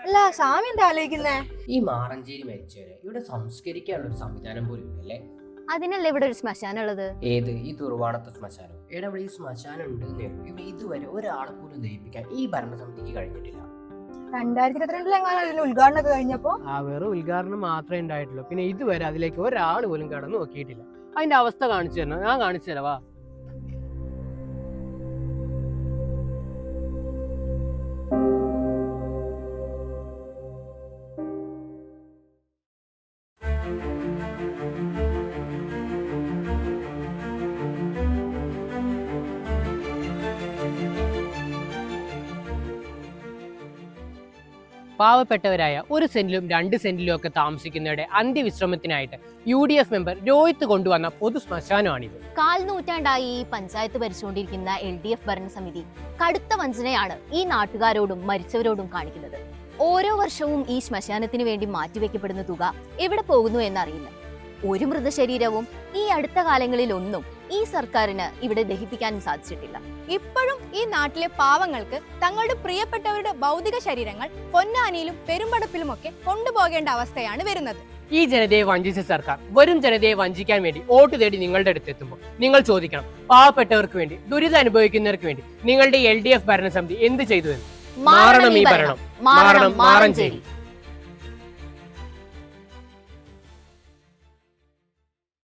അല്ല സ്വാമി എന്താ ആലോചിക്കുന്നേ? ഈ മാറഞ്ചേരി മരിച്ചവരെ ഇവിടെ സംസ്കരിക്കാനുള്ള ഒരു സംവിധാനം പോലും ഇല്ലല്ലേ? അതിനല്ലേ ഇവിടെ ഒരു ശ്മശാനം ഉള്ളത്? ഏത്? ഈ തുറവാണത്തെ ശ്മശാനം? ഇവിടെ ഈ ശ്മശാനം ഉണ്ട് ഇവിടെ ഇതുവരെ ഒരാളെ പോലും ദഹിപ്പിക്കാൻ ഈ ഭരണസമിതിക്ക് കഴിഞ്ഞിട്ടില്ല. 2022 ഉദ്ഘാടനം ഒക്കെ കഴിഞ്ഞപ്പോ വെറും ഉദ്ഘാടനം മാത്രമേ ഉണ്ടായിട്ടുള്ളൂ. പിന്നെ ഇതുവരെ അതിലേക്ക് ഒരാൾ പോലും കടന്നു നോക്കിയിട്ടില്ല. അതിന്റെ അവസ്ഥ കാണിച്ചു തരണം, ഞാൻ കാണിച്ചു തരവാ. പാവപ്പെട്ടവരായ 1 സെന്റിലും 2 സെന്റിലും ഒക്കെ താമസിക്കുന്നവരുടെ അന്ത്യവിശ്രമത്തിനായിട്ട് UDF മെമ്പർ രോഹിത് കൊണ്ടുവന്ന പൊതു ശ്മശാനമാണിത്. 4 നൂറ്റാണ്ടായി ഈ പഞ്ചായത്ത് ഭരിച്ചുകൊണ്ടിരിക്കുന്ന LDF ഭരണസമിതി കടുത്ത വഞ്ചനയാണ് ഈ നാട്ടുകാരോടും മരിച്ചവരോടും കാണിക്കുന്നത്. ഓരോ വർഷവും ഈ ശ്മശാനത്തിന് വേണ്ടി മാറ്റിവെക്കപ്പെടുന്ന തുക എവിടെ പോകുന്നു എന്നറിയില്ല. ഒരു മൃതശരീരവും ഈ അടുത്ത കാലങ്ങളിലൊന്നും ഈ സർക്കാരിന് ഇവിടെ ദഹിപ്പിക്കാനും സാധിച്ചിട്ടില്ല. ഇപ്പോഴും ഈ നാട്ടിലെ പാവങ്ങൾക്ക് തങ്ങളുടെ പ്രിയപ്പെട്ടവരുടെ ഭൗതിക ശരീരങ്ങൾ പൊന്നാനിയിലും പെരുമ്പടപ്പിലുമൊക്കെ കൊണ്ടുപോകേണ്ട അവസ്ഥയാണ് വരുന്നത്. ഈ ജനതയെ വഞ്ചിച്ച സർക്കാർ വരും ജനതയെ വഞ്ചിക്കാൻ വേണ്ടി വോട്ട് തേടി നിങ്ങളുടെ അടുത്തെത്തുമ്പോൾ നിങ്ങൾ ചോദിക്കണം, പാവപ്പെട്ടവർക്ക് വേണ്ടി, ദുരിതം അനുഭവിക്കുന്നവർക്ക് വേണ്ടി നിങ്ങളുടെ LDF ഭരണസമിതി എന്ത് ചെയ്തു എന്ന്. മാറണം ഈ ഭരണം, മാറണം മാറഞ്ചേരി.